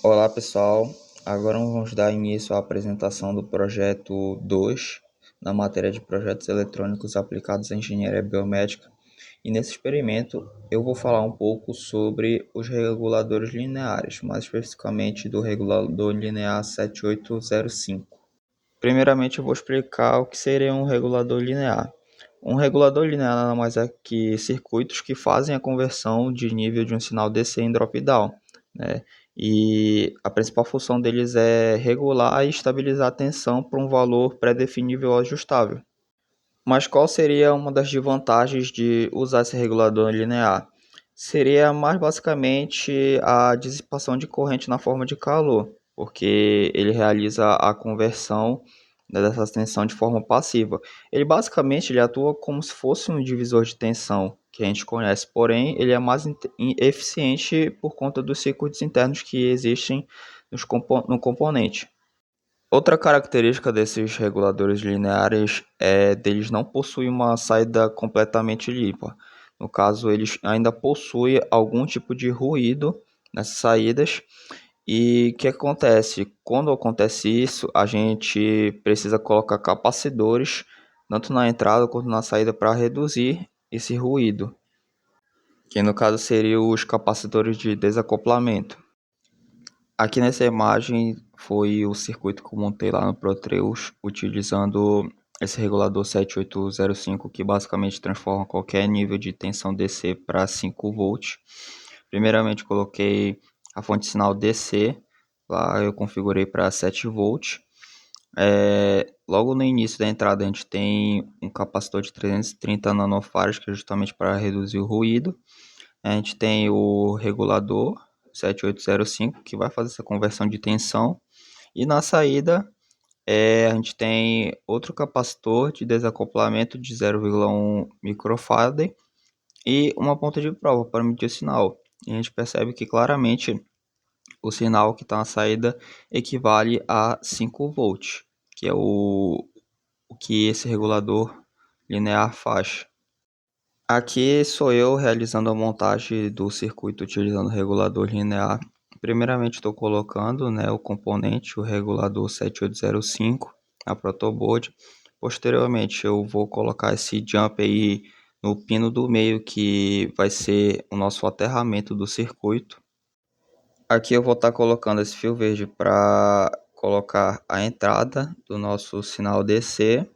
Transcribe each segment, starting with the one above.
Olá pessoal, agora vamos dar início à apresentação do projeto 2 na matéria de projetos eletrônicos aplicados à engenharia biomédica. E nesse experimento eu vou falar um pouco sobre os reguladores lineares, mais especificamente do regulador linear 7805. Primeiramente eu vou explicar o que seria um regulador linear. Um regulador linear nada mais é que circuitos que fazem a conversão de nível de um sinal DC em drop-down, né? E a principal função deles é regular e estabilizar a tensão para um valor pré-definível ou ajustável. Mas qual seria uma das desvantagens de usar esse regulador linear? Seria mais basicamente a dissipação de corrente na forma de calor, porque ele realiza a conversão, né, dessa tensão de forma passiva. Ele atua como se fosse um divisor de tensão que a gente conhece, porém ele é mais eficiente por conta dos circuitos internos que existem no componente. Outra característica desses reguladores lineares é deles não possuem uma saída completamente limpa. No caso, eles ainda possuem algum tipo de ruído nessas saídas. E o que acontece? Quando acontece isso, a gente precisa colocar capacitores tanto na entrada quanto na saída para reduzir esse ruído, que no caso seriam os capacitores de desacoplamento. Aqui nessa imagem foi o circuito que eu montei lá no Proteus, utilizando esse regulador 7805, que basicamente transforma qualquer nível de tensão DC para 5 volts. Primeiramente coloquei a fonte de sinal DC, lá eu configurei para 7 volts. Logo no início da entrada a gente tem um capacitor de 330 nanofarads, que é justamente para reduzir o ruído. A gente tem o regulador 7805, que vai fazer essa conversão de tensão. E na saída, a gente tem outro capacitor de desacoplamento de 0,1 microfarad e uma ponta de prova para medir o sinal. E a gente percebe que claramente o sinal que está na saída equivale a 5 volts, que é o que esse regulador linear faz. Aqui sou eu realizando a montagem do circuito utilizando o regulador linear. Primeiramente estou colocando, né, o componente, o regulador 7805, a protoboard. Posteriormente eu vou colocar esse jump aí no pino do meio, que vai ser o nosso aterramento do circuito. Aqui eu vou estar colocando esse fio verde para colocar a entrada do nosso sinal DC.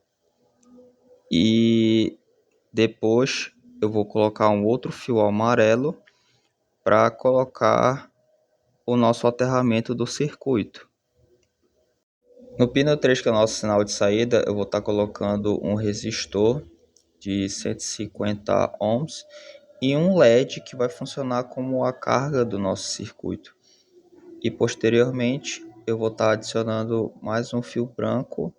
E depois eu vou colocar um outro fio amarelo para colocar o nosso aterramento do circuito. No pino 3, que é o nosso sinal de saída, eu vou estar colocando um resistor de 150 ohms e um LED que vai funcionar como a carga do nosso circuito. E posteriormente eu vou estar adicionando mais um fio branco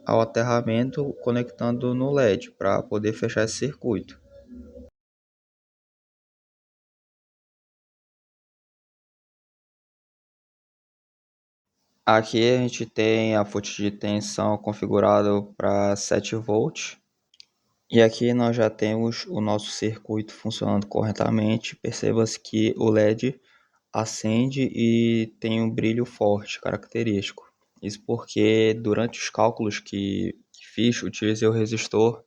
ao aterramento, conectando no LED para poder fechar esse circuito. Aqui a gente tem a fonte de tensão configurada para 7 volts. E aqui nós já temos o nosso circuito funcionando corretamente. Perceba-se que o LED acende e tem um brilho forte, característico. Isso porque durante os cálculos que fiz, utilizei o resistor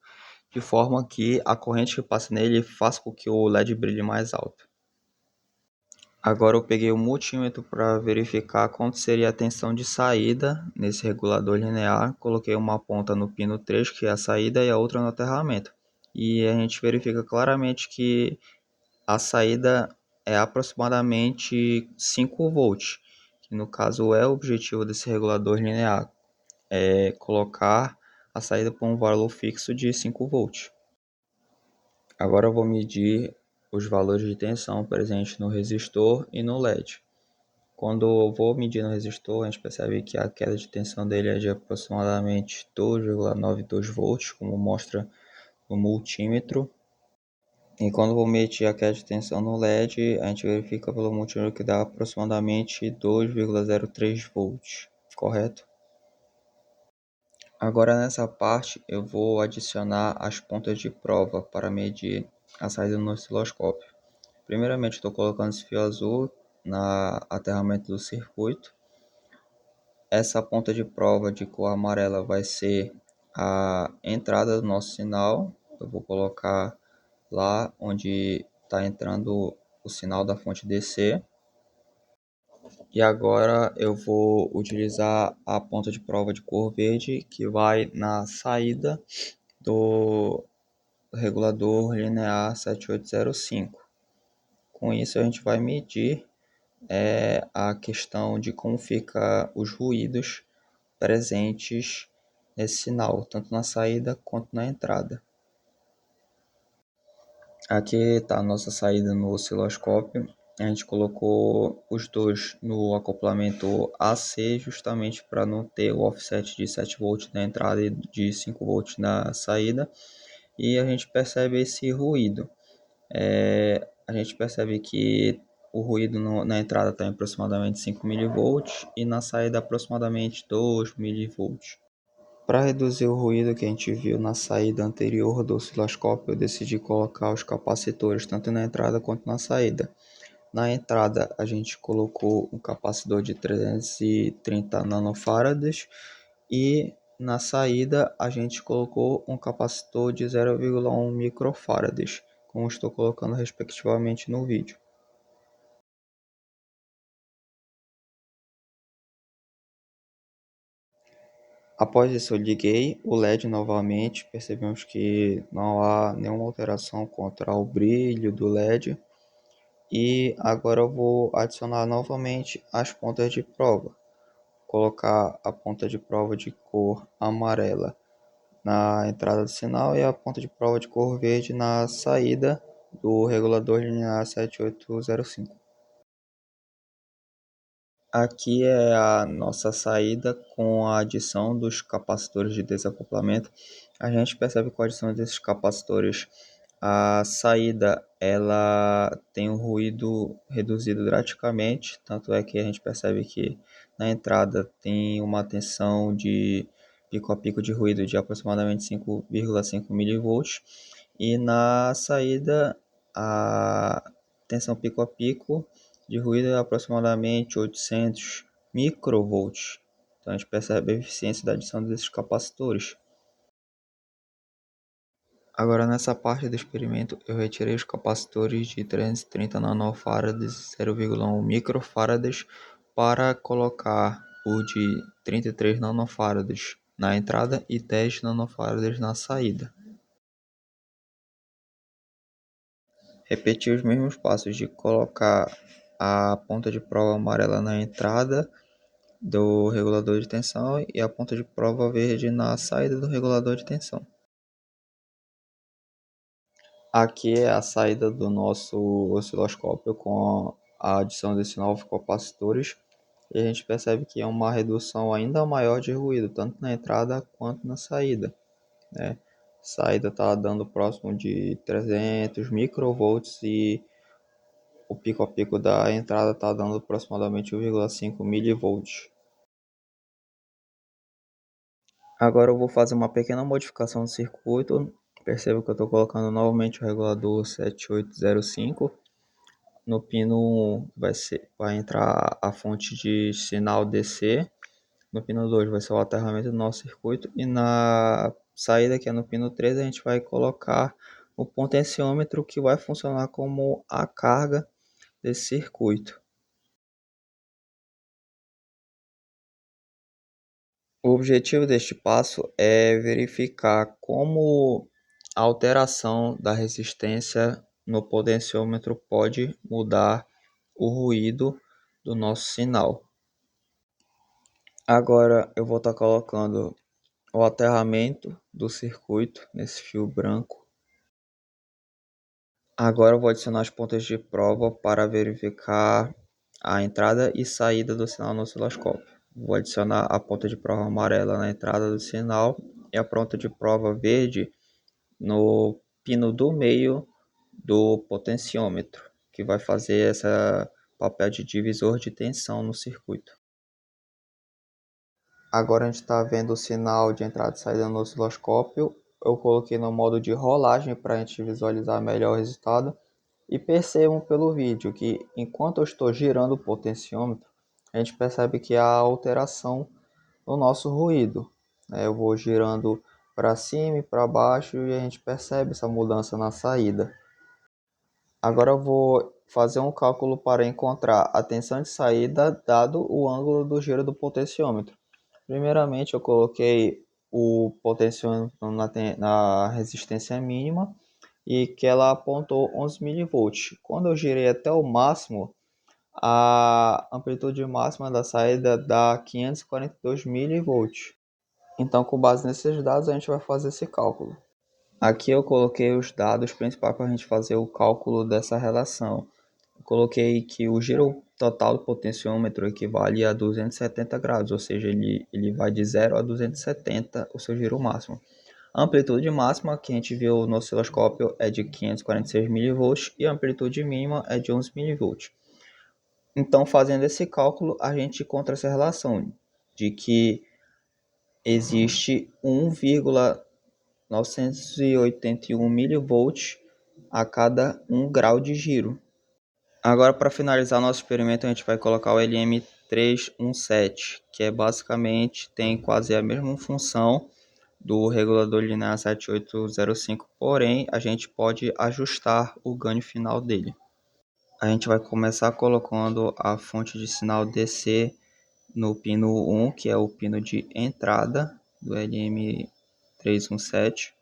de forma que a corrente que passa nele faça com que o LED brilhe mais alto. Agora eu peguei o multímetro para verificar quanto seria a tensão de saída nesse regulador linear. Coloquei uma ponta no pino 3, que é a saída, e a outra no aterramento. E a gente verifica claramente que a saída é aproximadamente 5 volts, que no caso é o objetivo desse regulador linear, é colocar a saída por um valor fixo de 5 volts. Agora eu vou medir os valores de tensão presentes no resistor e no LED. Quando eu vou medir no resistor, a gente percebe que a queda de tensão dele é de aproximadamente 2,92 volts, como mostra no multímetro. E quando eu vou medir a queda de tensão no LED, a gente verifica pelo multímetro que dá aproximadamente 2,03 volts, correto? Agora nessa parte eu vou adicionar as pontas de prova para medir a saída no osciloscópio. Primeiramente estou colocando esse fio azul na aterramento do circuito. Essa ponta de prova de cor amarela vai ser a entrada do nosso sinal. Eu vou colocar lá onde está entrando o sinal da fonte DC. E agora eu vou utilizar a ponta de prova de cor verde que vai na saída do regulador linear 7805. Com isso a gente vai medir a questão de como fica os ruídos presentes nesse sinal, tanto na saída quanto na entrada. Aqui está a nossa saída no osciloscópio. A gente colocou os dois no acoplamento AC justamente para não ter o offset de 7 volts na entrada e de 5 volts na saída. E a gente percebe esse ruído. A gente percebe que o ruído na entrada está em aproximadamente 5 mV e na saída aproximadamente 2 mV. Para reduzir o ruído que a gente viu na saída anterior do osciloscópio, eu decidi colocar os capacitores tanto na entrada quanto na saída. Na entrada, a gente colocou um capacitor de 330 nanofarads e na saída, a gente colocou um capacitor de 0,1 microfarads, como estou colocando respectivamente no vídeo. Após isso, eu liguei o LED novamente, percebemos que não há nenhuma alteração contra o brilho do LED. E agora eu vou adicionar novamente as pontas de prova. Colocar a ponta de prova de cor amarela na entrada do sinal e a ponta de prova de cor verde na saída do regulador linear 7805. Aqui é a nossa saída com a adição dos capacitores de desacoplamento. A gente percebe com a adição desses capacitores, a saída ela tem um ruído reduzido drasticamente, tanto é que a gente percebe que na entrada tem uma tensão de pico a pico de ruído de aproximadamente 5,5 mV e na saída a tensão pico a pico de ruído é aproximadamente 800 microvolts. Então a gente percebe a eficiência da adição desses capacitores. Agora nessa parte do experimento eu retirei os capacitores de 330 nanofarads e 0,1 microfarads para colocar o de 33 nanofarads na entrada e 10 nanofarads na saída. Repeti os mesmos passos de colocar a ponta de prova amarela na entrada do regulador de tensão e a ponta de prova verde na saída do regulador de tensão. Aqui é a saída do nosso osciloscópio com a adição desses novos capacitores e a gente percebe que é uma redução ainda maior de ruído, tanto na entrada quanto na saída, né? A saída está dando próximo de 300 microvolts e o pico a pico da entrada está dando aproximadamente 1,5 milivolts. Agora eu vou fazer uma pequena modificação no circuito. Perceba que eu estou colocando novamente o regulador 7805. No pino 1 vai entrar a fonte de sinal DC. No pino 2 vai ser o aterramento do nosso circuito. E na saída, que é no pino 3, a gente vai colocar o potenciômetro que vai funcionar como a carga desse circuito. O objetivo deste passo é verificar como a alteração da resistência no potenciômetro pode mudar o ruído do nosso sinal. Agora eu vou estar colocando o aterramento do circuito nesse fio branco. Agora eu vou adicionar as pontas de prova para verificar a entrada e saída do sinal no osciloscópio. Vou adicionar a ponta de prova amarela na entrada do sinal e a ponta de prova verde no pino do meio do potenciômetro, que vai fazer esse papel de divisor de tensão no circuito. Agora a gente está vendo o sinal de entrada e saída no osciloscópio. Eu coloquei no modo de rolagem para a gente visualizar melhor o resultado. E percebam pelo vídeo que enquanto eu estou girando o potenciômetro, a gente percebe que há alteração no nosso ruído. Eu vou girando para cima e para baixo e a gente percebe essa mudança na saída. Agora eu vou fazer um cálculo para encontrar a tensão de saída dado o ângulo do giro do potenciômetro. Primeiramente eu coloquei o potenciômetro na resistência mínima e que ela apontou 11 mV. Quando eu girei até o máximo, a amplitude máxima da saída dá 542 mV. Então, com base nesses dados, a gente vai fazer esse cálculo. Aqui eu coloquei os dados principais para a gente fazer o cálculo dessa relação. Eu coloquei que o giro total do potenciômetro equivale a 270 graus, ou seja, ele vai de 0 a 270, o seu giro máximo. A amplitude máxima que a gente viu no osciloscópio é de 546 mV e a amplitude mínima é de 11 mV. Então, fazendo esse cálculo, a gente encontra essa relação de que existe 1,981 mV a cada 1 grau de giro. Agora, para finalizar nosso experimento, a gente vai colocar o LM317, que basicamente tem quase a mesma função do regulador linear 7805, porém a gente pode ajustar o ganho final dele. A gente vai começar colocando a fonte de sinal DC no pino 1, que é o pino de entrada do LM317.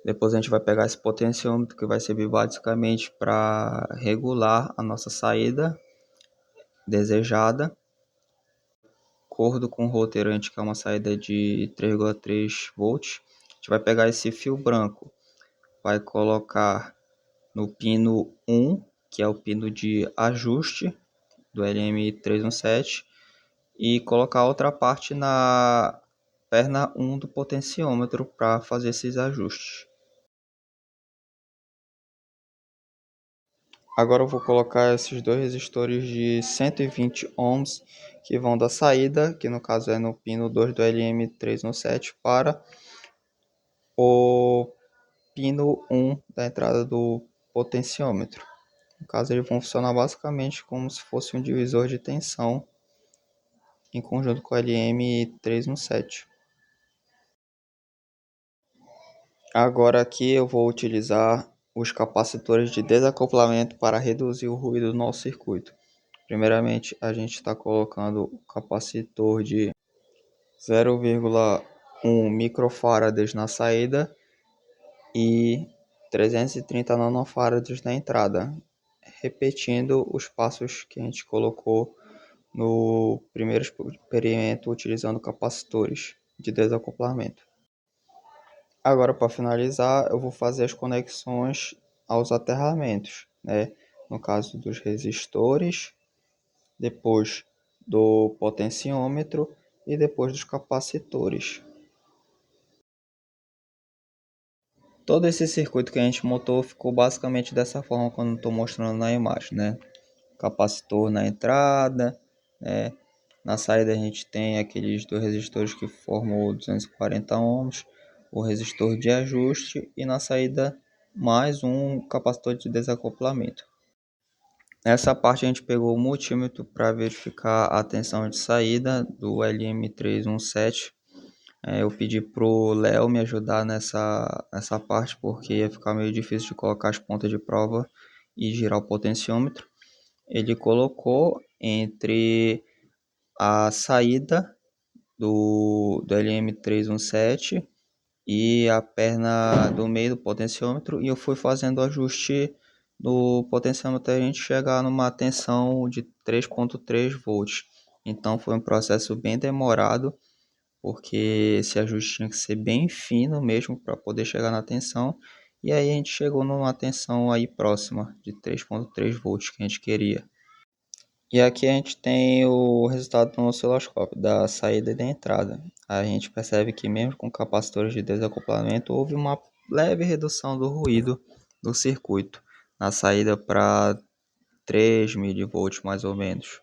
Depois a gente vai pegar esse potenciômetro que vai servir basicamente para regular a nossa saída desejada. De acordo com o roteiro, a gente quer uma saída de 3,3 volts. A gente vai pegar esse fio branco, vai colocar no pino 1, que é o pino de ajuste do LM317, e colocar a outra parte na perna 1 do potenciômetro para fazer esses ajustes. Agora eu vou colocar esses dois resistores de 120 ohms que vão da saída, que no caso é no pino 2 do LM317, para o pino 1 da entrada do potenciômetro. No caso, eles vão funcionar basicamente como se fosse um divisor de tensão em conjunto com o LM317. Agora aqui eu vou utilizar os capacitores de desacoplamento para reduzir o ruído do nosso circuito. Primeiramente, a gente está colocando o capacitor de 0,1 microfarads na saída e 330 nanofarads na entrada, repetindo os passos que a gente colocou no primeiro experimento utilizando capacitores de desacoplamento. Agora, para finalizar, eu vou fazer as conexões aos aterramentos, no caso dos resistores, depois do potenciômetro e depois dos capacitores. Todo esse circuito que a gente montou ficou basicamente dessa forma quando estou mostrando na imagem, Capacitor na entrada, na saída a gente tem aqueles dois resistores que formam 240 ohms, o resistor de ajuste e na saída mais um capacitor de desacoplamento. Nessa parte a gente pegou o multímetro para verificar a tensão de saída do LM317. Eu pedi pro Léo me ajudar nessa parte porque ia ficar meio difícil de colocar as pontas de prova e girar o potenciômetro. Ele colocou entre a saída do LM317 e a perna do meio do potenciômetro e eu fui fazendo o ajuste no potenciômetro até a gente chegar numa tensão de 3,3 volts. Então foi um processo bem demorado, porque esse ajuste tinha que ser bem fino mesmo para poder chegar na tensão. E aí a gente chegou numa tensão aí próxima de 3,3 volts que a gente queria. E aqui a gente tem o resultado no osciloscópio da saída e da entrada. A gente percebe que mesmo com capacitores de desacoplamento houve uma leve redução do ruído do circuito na saída para 3 mV mais ou menos.